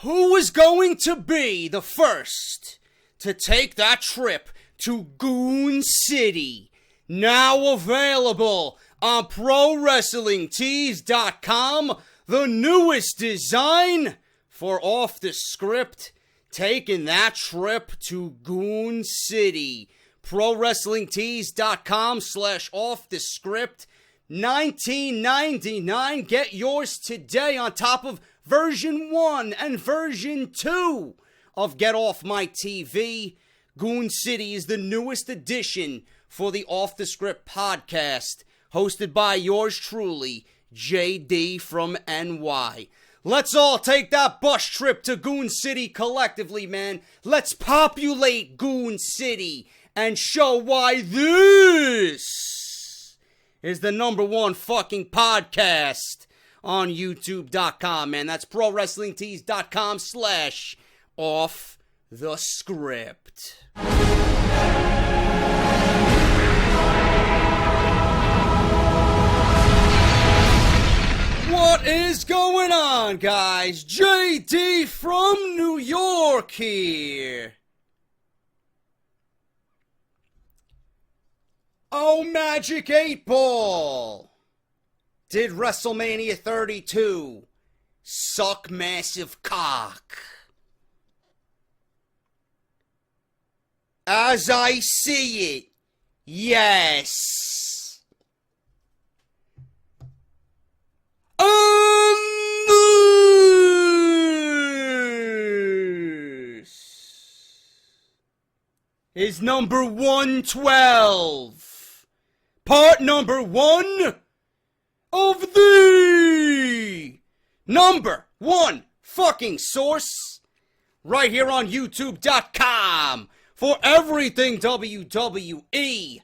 Who is going to be the first to take that trip to Goon City? Now available on ProWrestlingTees.com, the newest design for Off the Script, taking that trip to Goon City. ProWrestlingTees.com/Off the Script, $19.99. Get yours today on top of version 1 and version 2 of Get Off My TV. Goon City is the newest addition for the Off the Script podcast, hosted by yours truly, JD from NY. Let's all take that bus trip to Goon City collectively, man. Let's populate Goon City and show why this is the #1 fucking podcast on YouTube.com, man. That's ProWrestlingTees.com/Off the Script. What is going on, guys? JD from New York here. Oh, Magic 8 Ball. Did WrestleMania 32 suck massive cock? As I see it, yes. This is number 112. Part number 1 of the #1 fucking source right here on YouTube.com for everything WWE.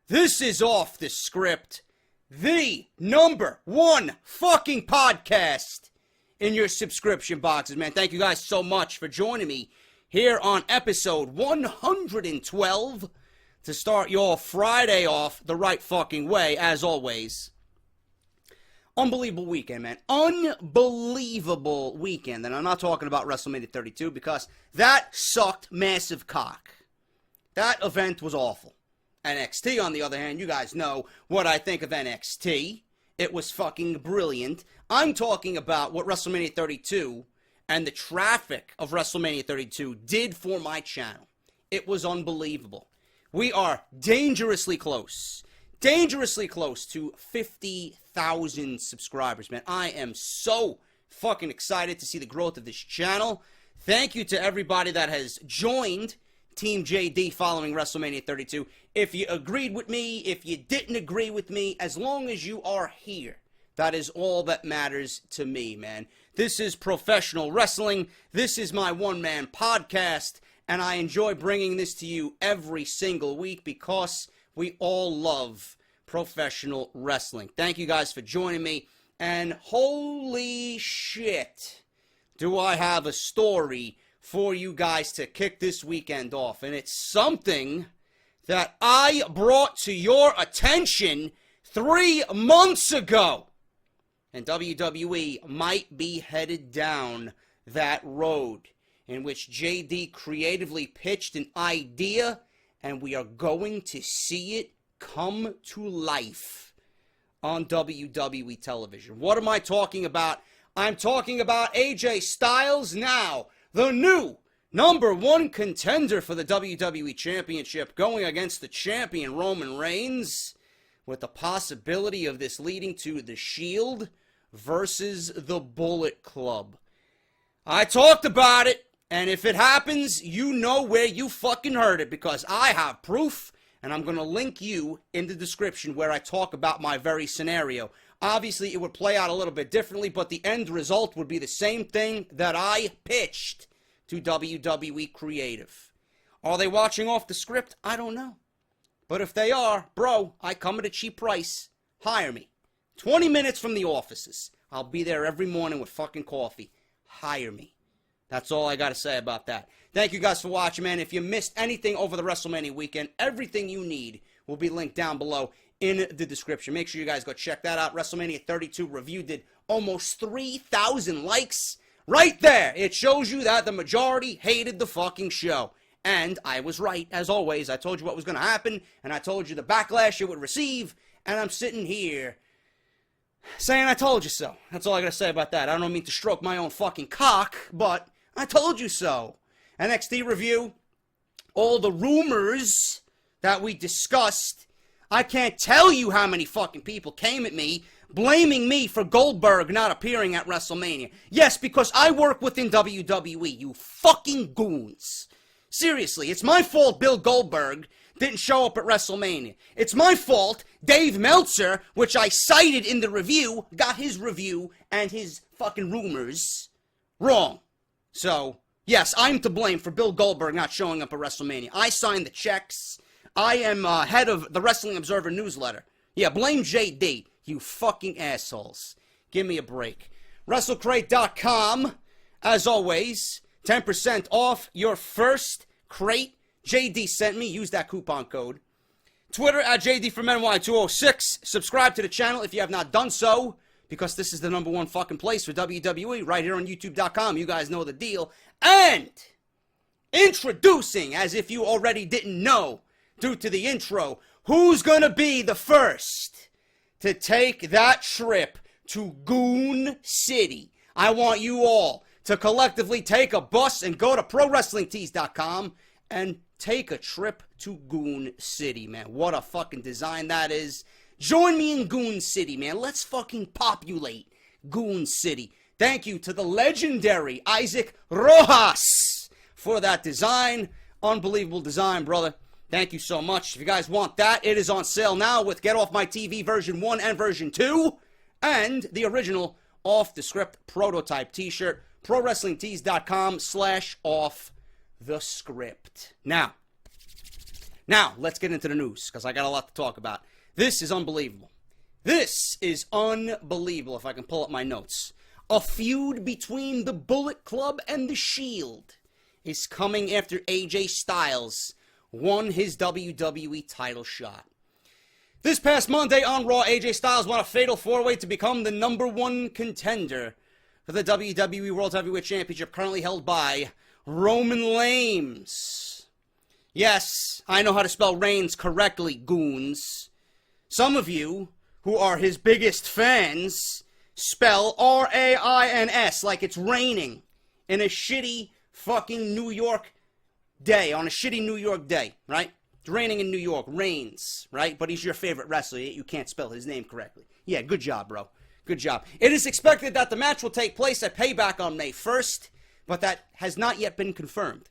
This is Off the Script, the #1 fucking podcast in your subscription boxes, man. Thank you guys so much for joining me here on episode 112 to start your Friday off the right fucking way, as always. Unbelievable weekend, man. Unbelievable weekend. And I'm not talking about WrestleMania 32 because that sucked massive cock. That event was awful. NXT, on the other hand, you guys know what I think of NXT. It was fucking brilliant. I'm talking about what WrestleMania 32 and the traffic of WrestleMania 32 did for my channel. It was unbelievable. We are dangerously close to 50,000 subscribers, man. I am so fucking excited to see the growth of this channel. Thank you to everybody that has joined Team JD following WrestleMania 32. If you agreed with me, if you didn't agree with me, as long as you are here, that is all that matters to me, man. This is professional wrestling. This is my one-man podcast, and I enjoy bringing this to you every single week because we all love professional wrestling. Thank you guys for joining me, and holy shit, do I have a story for you guys to kick this weekend off, and it's something that I brought to your attention 3 months ago. And WWE might be headed down that road in which JD creatively pitched an idea, and we are going to see it come to life on WWE television. What am I talking about? I'm talking about AJ Styles now, the new #1 contender for the WWE Championship, going against the champion Roman Reigns, with the possibility of this leading to the Shield versus the Bullet Club. I talked about it, and if it happens, you know where you fucking heard it, because I have proof, and I'm going to link you in the description where I talk about my very scenario. Obviously, it would play out a little bit differently, but the end result would be the same thing that I pitched to WWE Creative. Are they watching Off the Script? I don't know. But if they are, bro, I come at a cheap price. Hire me. 20 minutes from the offices. I'll be there every morning with fucking coffee. Hire me. That's all I got to say about that. Thank you guys for watching, man. If you missed anything over the WrestleMania weekend, everything you need will be linked down below in the description. Make sure you guys go check that out. WrestleMania 32 review did almost 3,000 likes Right there, it shows you that the majority hated the fucking show. And I was right, as always. I told you what was going to happen, and I told you the backlash it would receive, and I'm sitting here saying I told you so. That's all I gotta say about that. I don't mean to stroke my own fucking cock, but I told you so. NXT review, all the rumors that we discussed. I can't tell you how many fucking people came at me, blaming me for Goldberg not appearing at WrestleMania. Yes, because I work within WWE, you fucking goons. Seriously, it's my fault Bill Goldberg didn't show up at WrestleMania. It's my fault Dave Meltzer, which I cited in the review, got his review and his fucking rumors wrong. So, yes, I'm to blame for Bill Goldberg not showing up at WrestleMania. I signed the checks. I am head of the Wrestling Observer newsletter. Yeah, blame JD, you fucking assholes. Give me a break. WrestleCrate.com, as always, 10% off your first crate. JD sent me. Use that coupon code. Twitter at JDfromNY206. Subscribe to the channel if you have not done so, because this is the #1 fucking place for WWE right here on YouTube.com. You guys know the deal. And introducing, as if you already didn't know, due to the intro, who's gonna be the first to take that trip to Goon City? I want you all to collectively take a bus and go to ProWrestlingTees.com and take a trip to Goon City, man. What a fucking design that is. Join me in Goon City, man. Let's fucking populate Goon City. Thank you to the legendary Isaac Rojas for that design. Unbelievable design, brother. Thank you so much. If you guys want that, it is on sale now with Get Off My TV version 1 and version 2 and the original Off the Script prototype t-shirt. ProWrestlingTees.com/off the script. Now, let's get into the news, because I got a lot to talk about. This is unbelievable. This is unbelievable, if I can pull up my notes. A feud between the Bullet Club and the Shield is coming after AJ Styles won his WWE title shot. This past Monday on Raw, AJ Styles won a fatal 4-way to become the #1 contender for the WWE World Heavyweight Championship, currently held by Roman Reigns. Yes, I know how to spell Reigns correctly, goons. Some of you, who are his biggest fans, spell R-A-I-N-S like it's raining in a shitty fucking New York day, on a shitty New York day, right? It's raining in New York, Reigns, right? But he's your favorite wrestler, yet you can't spell his name correctly. Yeah, good job, bro. Good job. It is expected that the match will take place at Payback on May 1st, but that has not yet been confirmed.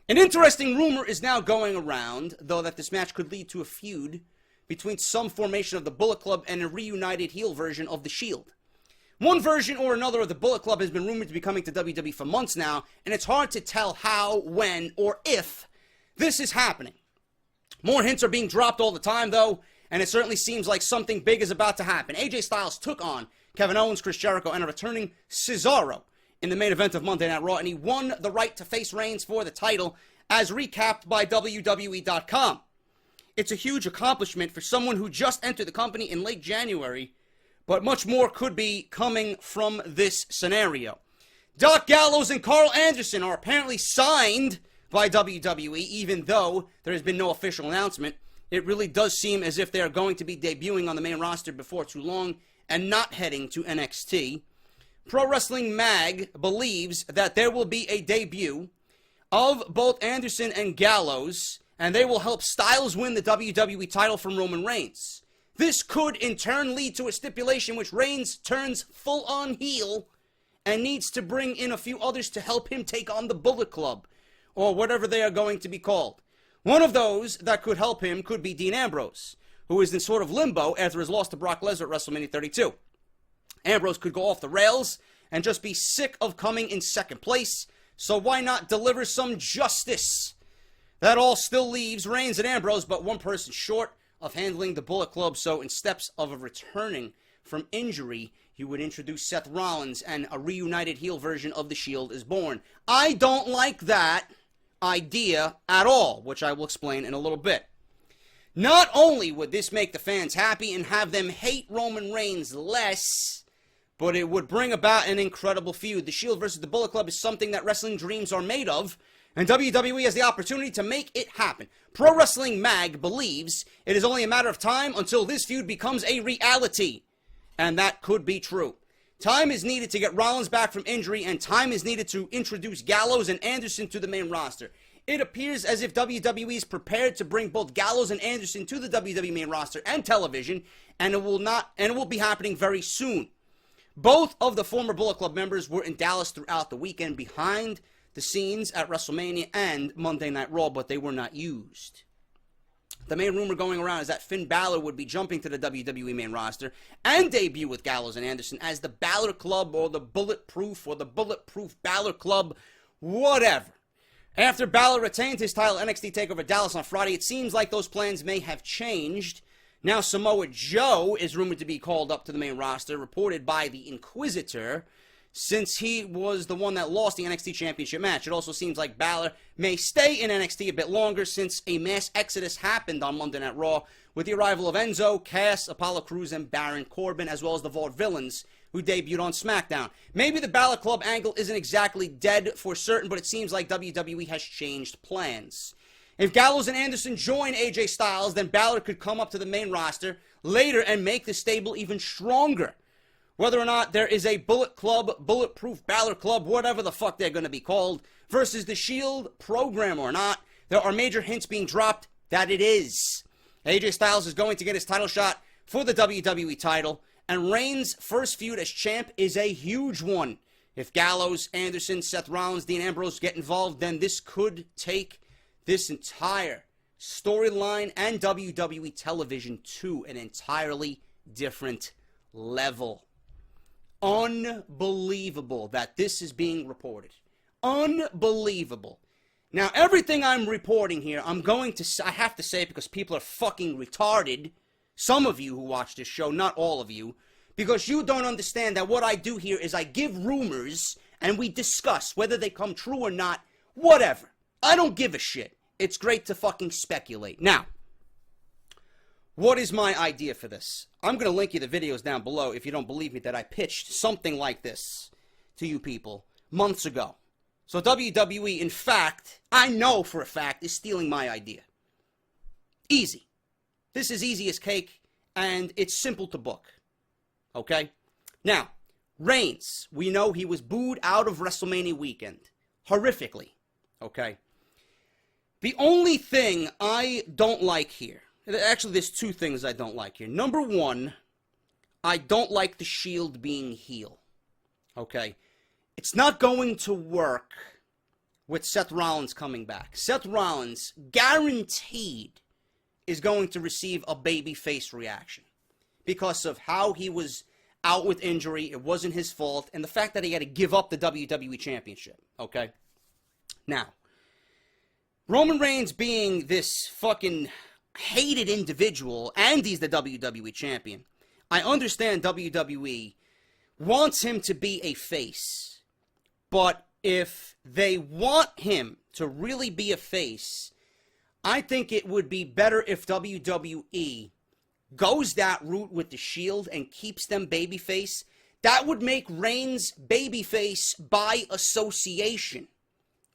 An interesting rumor is now going around, though, that this match could lead to a feud between some formation of the Bullet Club and a reunited heel version of the Shield. One version or another of the Bullet Club has been rumored to be coming to WWE for months now, and it's hard to tell how, when, or if this is happening. More hints are being dropped all the time, though, and it certainly seems like something big is about to happen. AJ Styles took on Kevin Owens, Chris Jericho, and a returning Cesaro in the main event of Monday Night Raw, and he won the right to face Reigns for the title, as recapped by WWE.com. It's a huge accomplishment for someone who just entered the company in late January, but much more could be coming from this scenario. Doc Gallows and Carl Anderson are apparently signed by WWE, even though there has been no official announcement. It really does seem as if they are going to be debuting on the main roster before too long and not heading to NXT. Pro Wrestling Mag believes that there will be a debut of both Anderson and Gallows, and they will help Styles win the WWE title from Roman Reigns. This could in turn lead to a stipulation which Reigns turns full-on heel and needs to bring in a few others to help him take on the Bullet Club, or whatever they are going to be called. One of those that could help him could be Dean Ambrose, who is in sort of limbo after his loss to Brock Lesnar at WrestleMania 32. Ambrose could go off the rails and just be sick of coming in second place, so why not deliver some justice? That all still leaves Reigns and Ambrose but one person short of handling the Bullet Club, so in steps of returning from injury, you would introduce Seth Rollins and a reunited heel version of the Shield is born. I don't like that idea at all, which I will explain in a little bit. Not only would this make the fans happy and have them hate Roman Reigns less, but it would bring about an incredible feud. The Shield versus the Bullet Club is something that wrestling dreams are made of, and WWE has the opportunity to make it happen. Pro Wrestling Mag believes it is only a matter of time until this feud becomes a reality, and that could be true. Time is needed to get Rollins back from injury, and time is needed to introduce Gallows and Anderson to the main roster. It appears as if WWE is prepared to bring both Gallows and Anderson to the WWE main roster and television, and it will be happening very soon. Both of the former Bullet Club members were in Dallas throughout the weekend behind the scenes at WrestleMania and Monday Night Raw, but they were not used. The main rumor going around is that Finn Balor would be jumping to the WWE main roster and debut with Gallows and Anderson as the Balor Club or the Bulletproof Balor Club, whatever. After Balor retained his title NXT TakeOver Dallas on Friday, it seems like those plans may have changed. Now Samoa Joe is rumored to be called up to the main roster, reported by the Inquisitor, since he was the one that lost the NXT Championship match. It also seems like Balor may stay in NXT a bit longer since a mass exodus happened on Monday Night Raw with the arrival of Enzo, Cass, Apollo Crews, and Baron Corbin, as well as the Vaudevillains, who debuted on SmackDown. Maybe the Balor Club angle isn't exactly dead for certain, but it seems like WWE has changed plans. If Gallows and Anderson join AJ Styles, then Balor could come up to the main roster later and make the stable even stronger. Whether or not there is a Bullet Club, Bulletproof Balor Club, whatever the fuck they're going to be called, versus the Shield program or not, there are major hints being dropped that it is. AJ Styles is going to get his title shot for the WWE title, and Reigns' first feud as champ is a huge one. If Gallows, Anderson, Seth Rollins, Dean Ambrose get involved, then this could take this entire storyline and WWE television to an entirely different level. Unbelievable that this is being reported. Unbelievable. Now, everything I'm reporting here, I have to say it because people are fucking retarded. Some of you who watch this show, not all of you, because you don't understand that what I do here is I give rumors and we discuss whether they come true or not, whatever. I don't give a shit. It's great to fucking speculate. Now, what is my idea for this? I'm going to link you the videos down below if you don't believe me that I pitched something like this to you people months ago. So WWE, in fact, I know for a fact, is stealing my idea. Easy. This is easy as cake, and it's simple to book. Okay? Now, Reigns, we know he was booed out of WrestleMania weekend. Horrifically. Okay? The only thing I don't like here, actually there's two things I don't like here. Number one, I don't like the Shield being heel. Okay? It's not going to work with Seth Rollins coming back. Seth Rollins, guaranteed, is going to receive a babyface reaction because of how he was out with injury. It wasn't his fault, and the fact that he had to give up the WWE Championship. Okay? Now, Roman Reigns being this fucking hated individual, and he's the WWE Champion, I understand WWE wants him to be a face. But if they want him to really be a face, I think it would be better if WWE goes that route with the Shield and keeps them babyface. That would make Reigns babyface by association.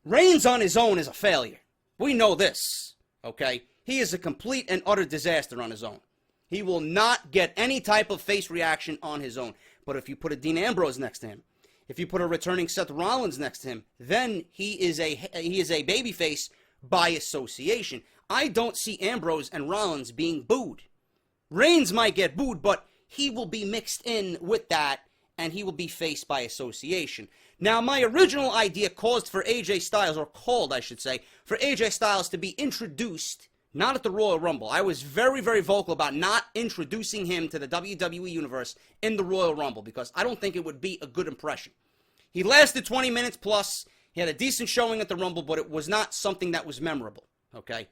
Reigns on his own is a failure. We know this, okay? He is a complete and utter disaster on his own. He will not get any type of face reaction on his own. But if you put a Dean Ambrose next to him, if you put a returning Seth Rollins next to him, then he is a babyface by association. I don't see Ambrose and Rollins being booed. Reigns might get booed, but he will be mixed in with that, and he will be faced by association. Now, my original idea called, for AJ Styles to be introduced, not at the Royal Rumble. I was very, very vocal about not introducing him to the WWE Universe in the Royal Rumble because I don't think it would be a good impression. He lasted 20 minutes plus. He had a decent showing at the Rumble, but it was not something that was memorable, okay?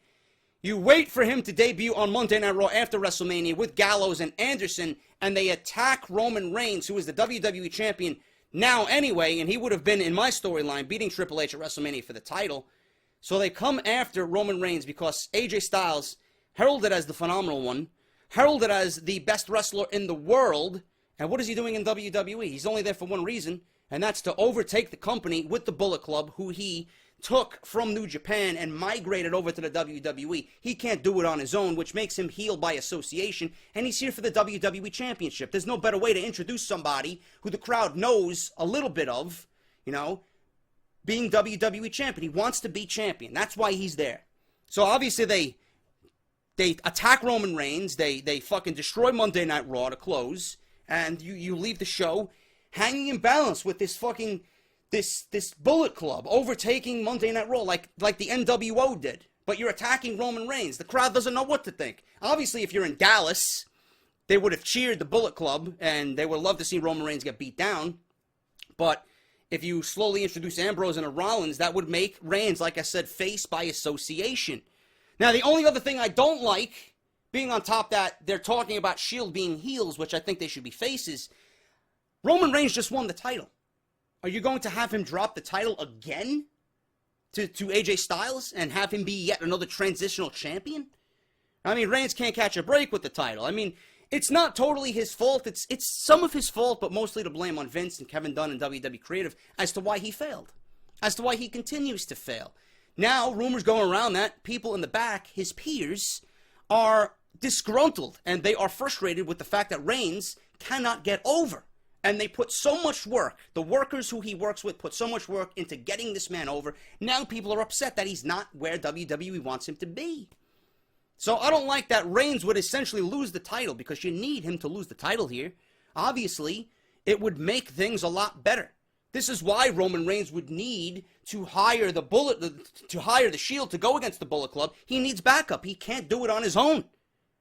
You wait for him to debut on Monday Night Raw after WrestleMania with Gallows and Anderson, and they attack Roman Reigns, who is the WWE Champion now anyway, and he would have been, in my storyline, beating Triple H at WrestleMania for the title. So they come after Roman Reigns because AJ Styles, heralded as the phenomenal one, heralded as the best wrestler in the world, And what is he doing in WWE? He's only there for one reason, and that's to overtake the company with the Bullet Club, who he took from New Japan and migrated over to the WWE. He can't do it on his own, which makes him heel by association, and he's here for the WWE Championship. There's no better way to introduce somebody who the crowd knows a little bit of, you know, being WWE Champion. He wants to be champion. That's why he's there. So obviously they attack Roman Reigns, they fucking destroy Monday Night Raw to close, and you leave the show hanging in balance with this fucking this Bullet Club overtaking Monday Night Raw like the NWO did. But you're attacking Roman Reigns. The crowd doesn't know what to think. Obviously, if you're in Dallas, they would have cheered the Bullet Club, and they would love to see Roman Reigns get beat down. But if you slowly introduce Ambrose and Rollins, that would make Reigns, like I said, face by association. Now, the only other thing I don't like, being on top that they're talking about Shield being heels, which I think they should be faces, Roman Reigns just won the title. Are you going to have him drop the title again to AJ Styles and have him be yet another transitional champion? I mean, Reigns can't catch a break with the title. I mean, it's not totally his fault. It's some of his fault, but mostly to blame on Vince and Kevin Dunn and WWE Creative as to why he failed, as to why he continues to fail. Now, rumors going around that people in the back, his peers, are disgruntled and they are frustrated with the fact that Reigns cannot get over. And they put so much work, the workers who he works with put so much work into getting this man over. Now people are upset that he's not where WWE wants him to be. So I don't like that Reigns would essentially lose the title, because you need him to lose the title here. Obviously, it would make things a lot better. This is why Roman Reigns would need to hire the Shield to go against the Bullet Club. He needs backup. He can't do it on his own.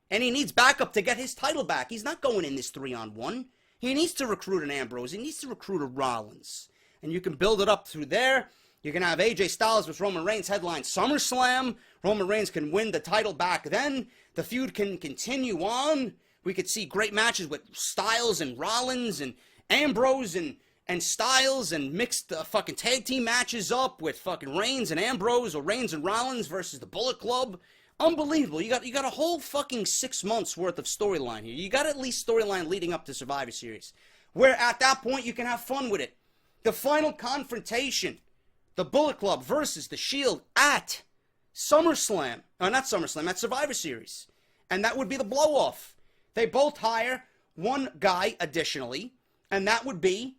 And he needs backup to get his title back. He's not going in this 3-on-1. He needs to recruit an Ambrose. He needs to recruit a Rollins. And you can build it up through there. You can have AJ Styles with Roman Reigns headline SummerSlam. Roman Reigns can win the title back then. The feud can continue on. We could see great matches with Styles and Rollins and Ambrose and Styles, and mixed fucking tag team matches up with fucking Reigns and Ambrose, or Reigns and Rollins versus the Bullet Club. Unbelievable. You got a whole fucking 6 months worth of storyline here. You got at least storyline leading up to Survivor Series, where at that point you can have fun with it. The final confrontation, the Bullet Club versus the Shield at SummerSlam. Not SummerSlam, at Survivor Series. And that would be the blow-off. They both hire one guy additionally, and that would be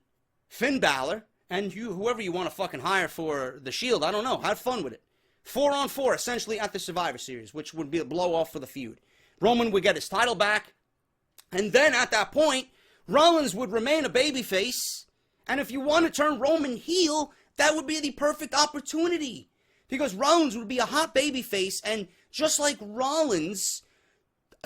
Finn Balor, and whoever you want to fucking hire for the Shield. I don't know. Have fun with it. 4-on-4, essentially, at the Survivor Series, which would be a blow-off for the feud. Roman would get his title back, and then at that point, Rollins would remain a babyface, and if you want to turn Roman heel, that would be the perfect opportunity, because Rollins would be a hot babyface, and just like Rollins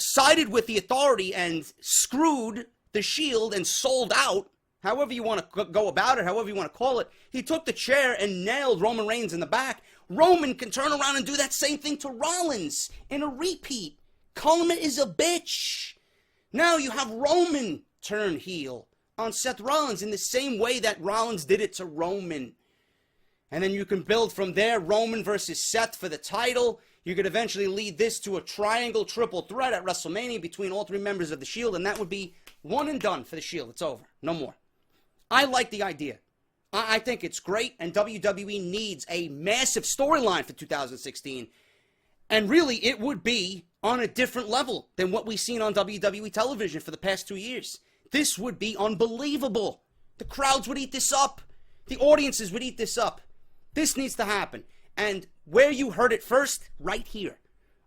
sided with the Authority and screwed the Shield and sold out, however you want to go about it, however you want to call it, he took the chair and nailed Roman Reigns in the back. Roman can turn around and do that same thing to Rollins in a repeat. Karma is a bitch. Now you have Roman turn heel on Seth Rollins in the same way that Rollins did it to Roman. And then you can build from there, Roman versus Seth for the title. You could eventually lead this to a triangle triple threat at WrestleMania between all three members of the Shield, and that would be one and done for the Shield. It's over. No more. I like the idea. I think it's great, and WWE needs a massive storyline for 2016. And really, it would be on a different level than what we've seen on WWE television for the past 2 years. This would be unbelievable. The crowds would eat this up. The audiences would eat this up. This needs to happen. And where you heard it first, right here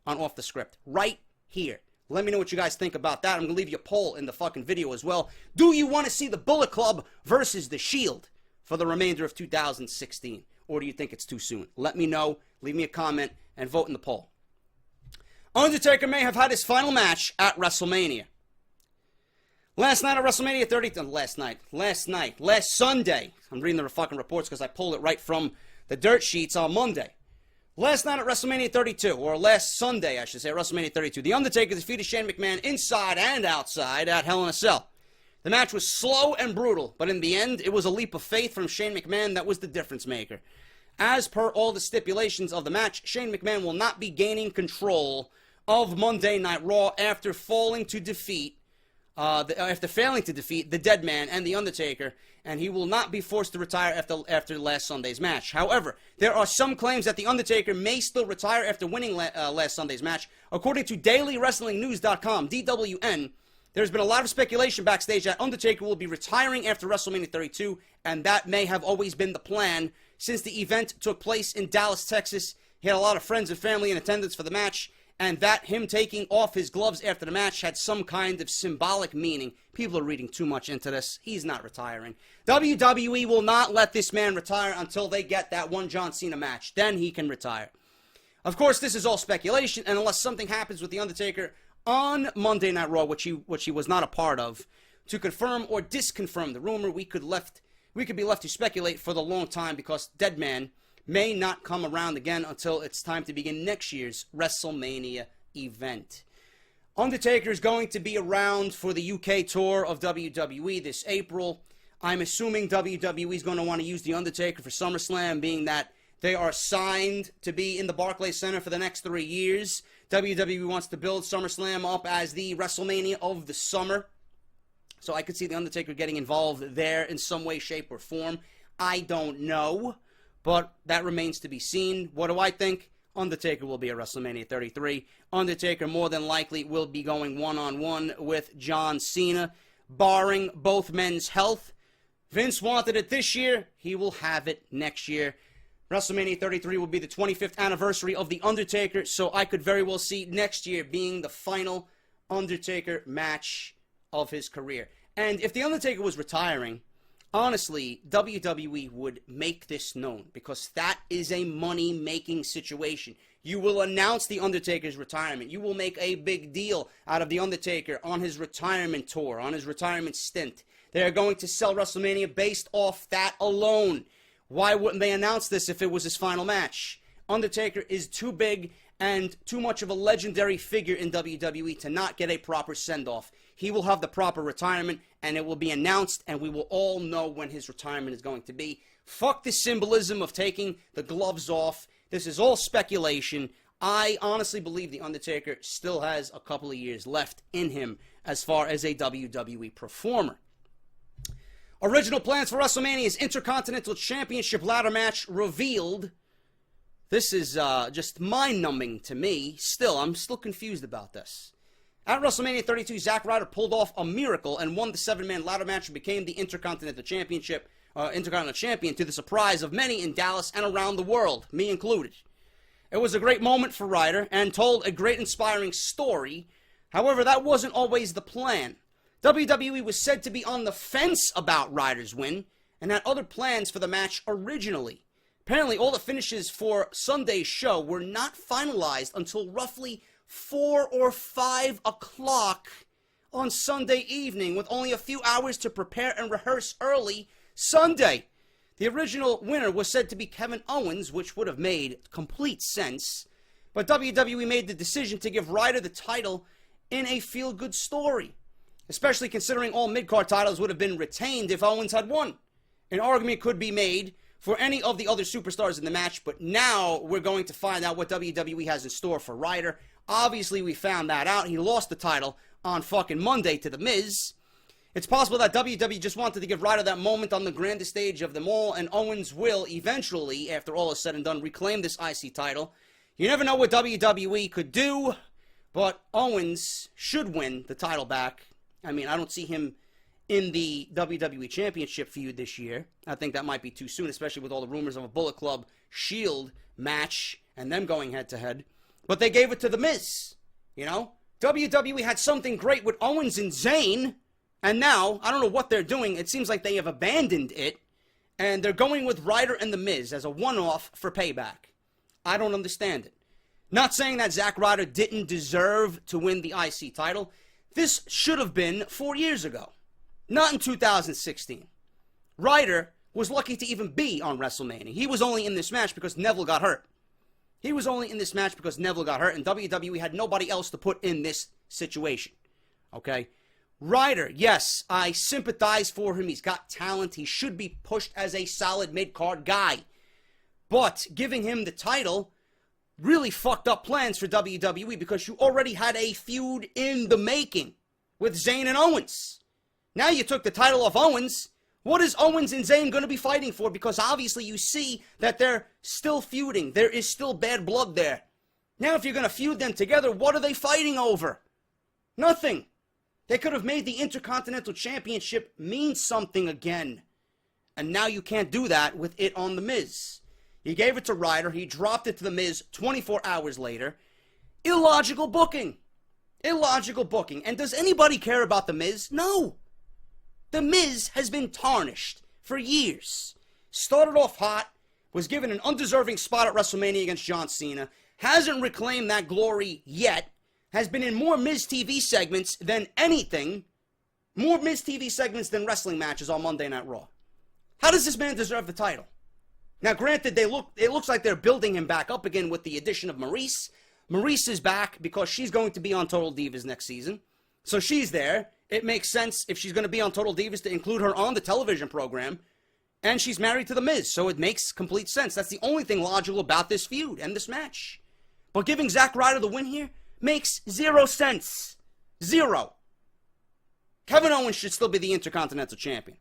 on Off the Script. Right here. Let me know what you guys think about that. I'm going to leave you a poll in the fucking video as well. Do you want to see the Bullet Club versus the Shield for the remainder of 2016? Or do you think it's too soon? Let me know. Leave me a comment and vote in the poll. Undertaker may have had his final match at WrestleMania. Last night at WrestleMania 30... Last Sunday. I'm reading the fucking reports because I pulled it right from the dirt sheets on Monday. Last night at WrestleMania 32, or last Sunday, I should say, at WrestleMania 32, The Undertaker defeated Shane McMahon inside and outside at Hell in a Cell. The match was slow and brutal, but in the end, it was a leap of faith from Shane McMahon that was the difference maker. As per all the stipulations of the match, Shane McMahon will not be gaining control of Monday Night Raw after falling to defeat after failing to defeat the Dead Man and the Undertaker, and he will not be forced to retire after last Sunday's match. However, there are some claims that the Undertaker may still retire after winning last Sunday's match. According to DailyWrestlingNews.com, DWN, there's been a lot of speculation backstage that Undertaker will be retiring after WrestleMania 32, and that may have always been the plan since the event took place in Dallas, Texas. He had a lot of friends and family in attendance for the match, and that him taking off his gloves after the match had some kind of symbolic meaning. People are reading too much into this. He's not retiring. WWE will not let this man retire until they get that one John Cena match. Then he can retire. Of course, this is all speculation, and unless something happens with The Undertaker on Monday Night Raw, which he was not a part of, to confirm or disconfirm the rumor, we could be left to speculate for the long time, because Dead Man may not come around again until it's time to begin next year's WrestleMania event. Undertaker is going to be around for the UK tour of WWE this April. I'm assuming WWE is going to want to use The Undertaker for SummerSlam, being that they are signed to be in the Barclays Center for the next 3 years. WWE wants to build SummerSlam up as the WrestleMania of the summer. So I could see The Undertaker getting involved there in some way, shape, or form. I don't know, but that remains to be seen. What do I think? Undertaker will be at WrestleMania 33. Undertaker more than likely will be going one-on-one with John Cena, barring both men's health. Vince wanted it this year. He will have it next year. WrestleMania 33 will be the 25th anniversary of The Undertaker, so I could very well see next year being the final Undertaker match of his career. And if The Undertaker was retiring, honestly, WWE would make this known, because that is a money-making situation. You will announce The Undertaker's retirement. You will make a big deal out of The Undertaker on his retirement tour, on his retirement stint. They are going to sell WrestleMania based off that alone. Why wouldn't they announce this if it was his final match? Undertaker is too big and too much of a legendary figure in WWE to not get a proper send-off. He will have the proper retirement, and it will be announced, and we will all know when his retirement is going to be. Fuck the symbolism of taking the gloves off. This is all speculation. I honestly believe The Undertaker still has a couple of years left in him as far as a WWE performer. Original plans for WrestleMania's Intercontinental Championship ladder match revealed. This is just mind-numbing to me. I'm still confused about this. At WrestleMania 32, Zack Ryder pulled off a miracle and won the 7-man ladder match and became the Intercontinental Champion to the surprise of many in Dallas and around the world, me included. It was a great moment for Ryder and told a great inspiring story. However, that wasn't always the plan. WWE was said to be on the fence about Ryder's win and had other plans for the match originally. Apparently, all the finishes for Sunday's show were not finalized until roughly 4 or 5 o'clock on Sunday evening, with only a few hours to prepare and rehearse early Sunday. The original winner was said to be Kevin Owens, which would have made complete sense, but WWE made the decision to give Ryder the title in a feel-good story, especially considering all mid-card titles would have been retained if Owens had won. An argument could be made for any of the other superstars in the match, but now we're going to find out what WWE has in store for Ryder. Obviously, we found that out. He lost the title on fucking Monday to The Miz. It's possible that WWE just wanted to give Ryder that moment on the grandest stage of them all, and Owens will eventually, after all is said and done, reclaim this IC title. You never know what WWE could do, but Owens should win the title back. I mean, I don't see him in the WWE Championship feud this year. I think that might be too soon, especially with all the rumors of a Bullet Club Shield match and them going head-to-head. But they gave it to The Miz, you know? WWE had something great with Owens and Zayn, and now, I don't know what they're doing. It seems like they have abandoned it, and they're going with Ryder and The Miz as a one-off for payback. I don't understand it. Not saying that Zack Ryder didn't deserve to win the IC title. This should have been 4 years ago, not in 2016. Ryder was lucky to even be on WrestleMania. He was only in this match because Neville got hurt. And WWE had nobody else to put in this situation. Okay? Ryder, yes, I sympathize for him. He's got talent. He should be pushed as a solid mid-card guy. But giving him the title really fucked up plans for WWE, because you already had a feud in the making. with Zayn and Owens. Now you took the title off Owens. What is Owens and Zayn going to be fighting for? Because obviously you see that they're still feuding. There is still bad blood there. Now if you're going to feud them together, what are they fighting over? Nothing. They could have made the Intercontinental Championship mean something again. And now you can't do that with it on The Miz. You gave it to Ryder. He dropped it to The Miz 24 hours later. Illogical booking. Illogical booking. And does anybody care about The Miz? No. The Miz has been tarnished for years. Started off hot, was given an undeserving spot at WrestleMania against John Cena, hasn't reclaimed that glory yet, has been in more Miz TV segments than anything, more Miz TV segments than wrestling matches on Monday Night Raw. How does this man deserve the title? Now, granted, it looks like they're building him back up again with the addition of Maryse. Maryse is back because she's going to be on Total Divas next season. So she's there. It makes sense if she's going to be on Total Divas to include her on the television program. And she's married to The Miz, so it makes complete sense. That's the only thing logical about this feud and this match. But giving Zack Ryder the win here makes 0 sense. 0. Kevin Owens should still be the Intercontinental Champion.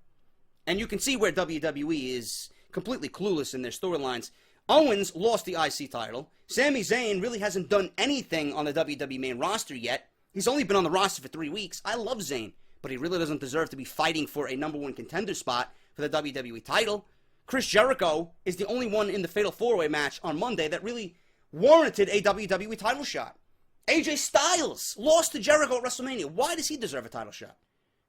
And you can see where WWE is completely clueless in their storylines. Owens lost the IC title. Sami Zayn really hasn't done anything on the WWE main roster yet. He's only been on the roster for 3 weeks. I love Zayn, but he really doesn't deserve to be fighting for a number 1 contender spot for the WWE title. Chris Jericho is the only one in the Fatal 4-Way match on Monday that really warranted a WWE title shot. AJ Styles lost to Jericho at WrestleMania. Why does he deserve a title shot?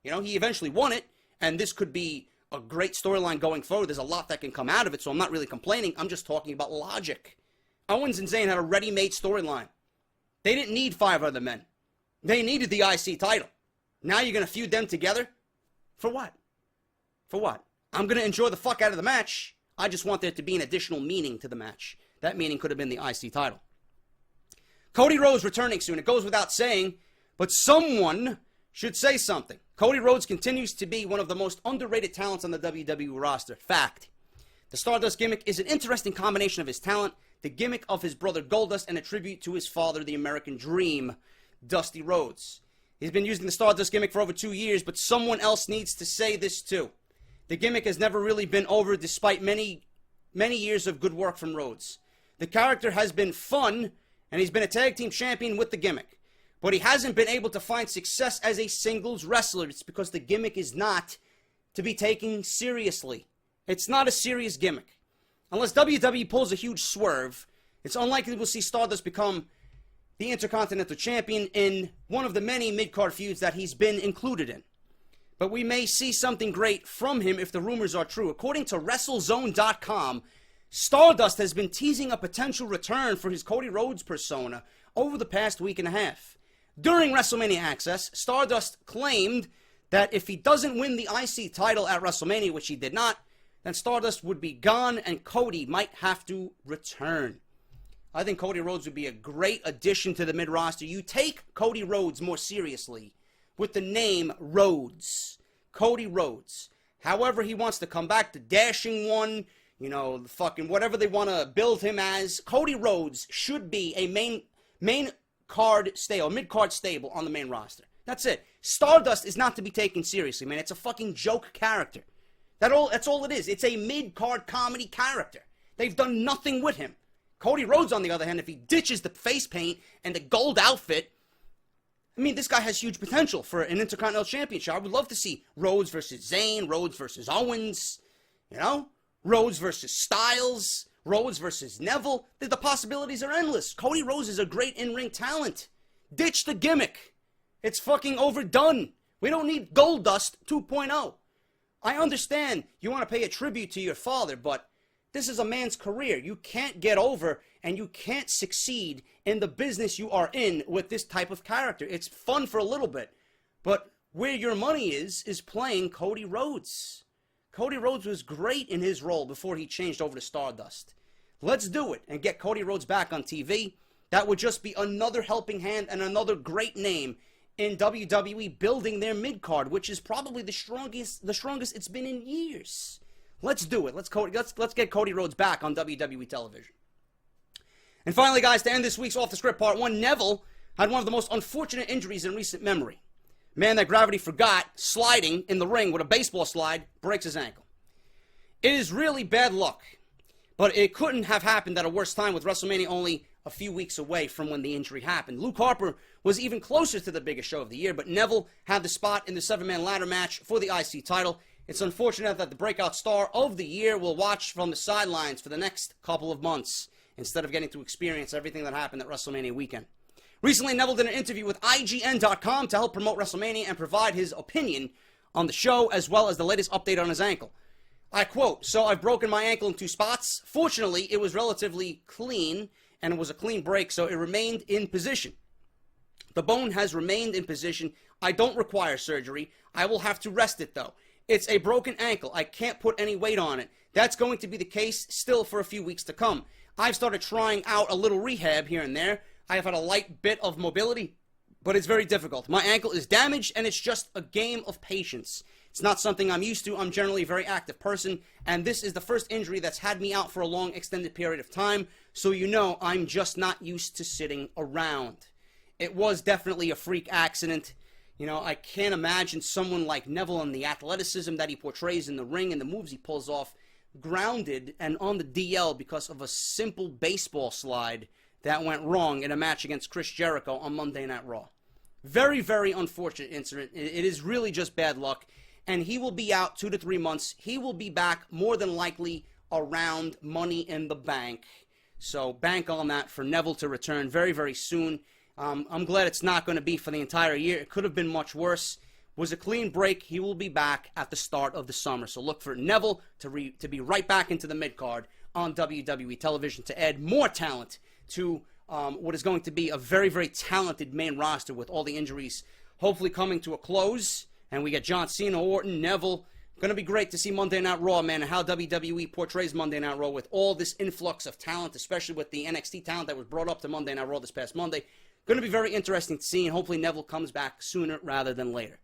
You know, he eventually won it, and this could be a great storyline going forward. There's a lot that can come out of it, so I'm not really complaining. I'm just talking about logic. Owens and Zayn had a ready-made storyline. They didn't need 5 other men. They needed the IC title. Now you're going to feud them together? For what? For what? I'm going to enjoy the fuck out of the match. I just want there to be an additional meaning to the match. That meaning could have been the IC title. Cody Rhodes returning soon. It goes without saying, but someone should say something. Cody Rhodes continues to be one of the most underrated talents on the WWE roster. Fact. The Stardust gimmick is an interesting combination of his talent, the gimmick of his brother Goldust, and a tribute to his father, the American Dream, Dusty Rhodes. He's been using the Stardust gimmick for over 2 years, but someone else needs to say this too. The gimmick has never really been over despite many years of good work from Rhodes. The character has been fun, and he's been a tag team champion with the gimmick. But he hasn't been able to find success as a singles wrestler. It's because the gimmick is not to be taken seriously. It's not a serious gimmick. Unless WWE pulls a huge swerve, it's unlikely we'll see Stardust become the Intercontinental Champion in one of the many mid-card feuds that he's been included in. But we may see something great from him if the rumors are true. According to WrestleZone.com, Stardust has been teasing a potential return for his Cody Rhodes persona over the past week and a half. During WrestleMania Access, Stardust claimed that if he doesn't win the IC title at WrestleMania, which he did not, then Stardust would be gone and Cody might have to return. I think Cody Rhodes would be a great addition to the mid-roster. You take Cody Rhodes more seriously with the name Rhodes. Cody Rhodes. However he wants to come back, the dashing one, you know, the fucking whatever they want to build him as. Cody Rhodes should be a main card stable, mid-card stable on the main roster. That's it. Stardust is not to be taken seriously, man. It's a fucking joke character. That's all it is. It's a mid-card comedy character. They've done nothing with him. Cody Rhodes, on the other hand, if he ditches the face paint and the gold outfit, I mean, this guy has huge potential for an Intercontinental Championship. I would love to see Rhodes versus Zayn, Rhodes versus Owens, you know? Rhodes versus Styles, Rhodes versus Neville. The possibilities are endless. Cody Rhodes is a great in-ring talent. Ditch the gimmick. It's fucking overdone. We don't need Goldust 2.0. I understand you want to pay a tribute to your father, but this is a man's career. You can't get over and you can't succeed in the business you are in with this type of character. It's fun for a little bit, but where your money is playing Cody Rhodes. Cody Rhodes was great in his role before he changed over to Stardust. Let's do it and get Cody Rhodes back on TV. That would just be another helping hand and another great name in WWE building their mid-card, which is probably the strongest it's been in years. Let's do it. Let's get Cody Rhodes back on WWE television. And finally, guys, to end this week's Off the Script Part 1, Neville had one of the most unfortunate injuries in recent memory. Man that gravity forgot, sliding in the ring with a baseball slide, breaks his ankle. It is really bad luck, but it couldn't have happened at a worse time with WrestleMania only a few weeks away from when the injury happened. Luke Harper was even closer to the biggest show of the year, but Neville had the spot in the 7-man ladder match for the IC title. It's unfortunate that the breakout star of the year will watch from the sidelines for the next couple of months instead of getting to experience everything that happened at WrestleMania weekend. Recently, Neville did an interview with IGN.com to help promote WrestleMania and provide his opinion on the show as well as the latest update on his ankle. I quote, "So I've broken my ankle in 2 spots. Fortunately, it was relatively clean, and it was a clean break, so it remained in position. The bone has remained in position. I don't require surgery. I will have to rest it, though. It's a broken ankle. I can't put any weight on it. That's going to be the case still for a few weeks to come. I've started trying out a little rehab here and there. I have had a light bit of mobility, but it's very difficult. My ankle is damaged, and it's just a game of patience. It's not something I'm used to. I'm generally a very active person, and this is the first injury that's had me out for a long, extended period of time, so you know I'm just not used to sitting around. It was definitely a freak accident. You know, I can't imagine someone like Neville and the athleticism that he portrays in the ring and the moves he pulls off, grounded and on the DL because of a simple baseball slide that went wrong in a match against Chris Jericho on Monday Night Raw. Very, very unfortunate incident. It is really just bad luck. And he will be out 2 to 3 months. He will be back more than likely around Money in the Bank. So bank on that for Neville to return very, very soon. I'm glad it's not going to be for the entire year. It could have been much worse. Was a clean break. He will be back at the start of the summer. So look for Neville to be right back into the mid-card on WWE television to add more talent to what is going to be a very, very talented main roster with all the injuries hopefully coming to a close. And we get John Cena, Orton, Neville. Going to be great to see Monday Night Raw, man, and how WWE portrays Monday Night Raw with all this influx of talent, especially with the NXT talent that was brought up to Monday Night Raw this past Monday. Going to be very interesting to see, and hopefully Neville comes back sooner rather than later.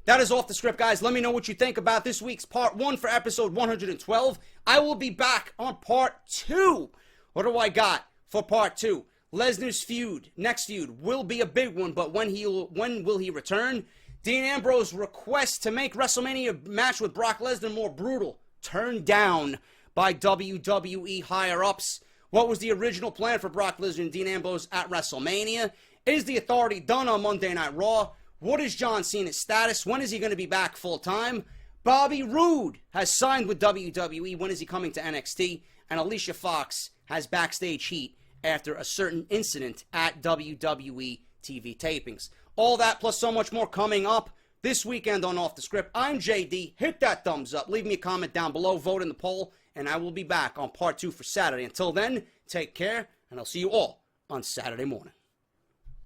That is off the script, guys. Let me know what you think about this week's Part 1 for episode 112. I will be back on Part 2. What do I got for Part 2? Lesnar's feud, next feud, will be a big one, but when will he return? Dean Ambrose requests to make WrestleMania match with Brock Lesnar more brutal, turned down by WWE higher-ups. What was the original plan for Brock Lesnar and Dean Ambrose at WrestleMania? Is the authority done on Monday Night Raw? What is John Cena's status? When is he going to be back full-time? Bobby Roode has signed with WWE. When is he coming to NXT? And Alicia Fox has backstage heat after a certain incident at WWE TV tapings. All that plus so much more coming up this weekend on Off the Script. I'm JD. Hit that thumbs up. Leave me a comment down below. Vote in the poll. And I will be back on Part 2 for Saturday. Until then, take care. And I'll see you all on Saturday morning.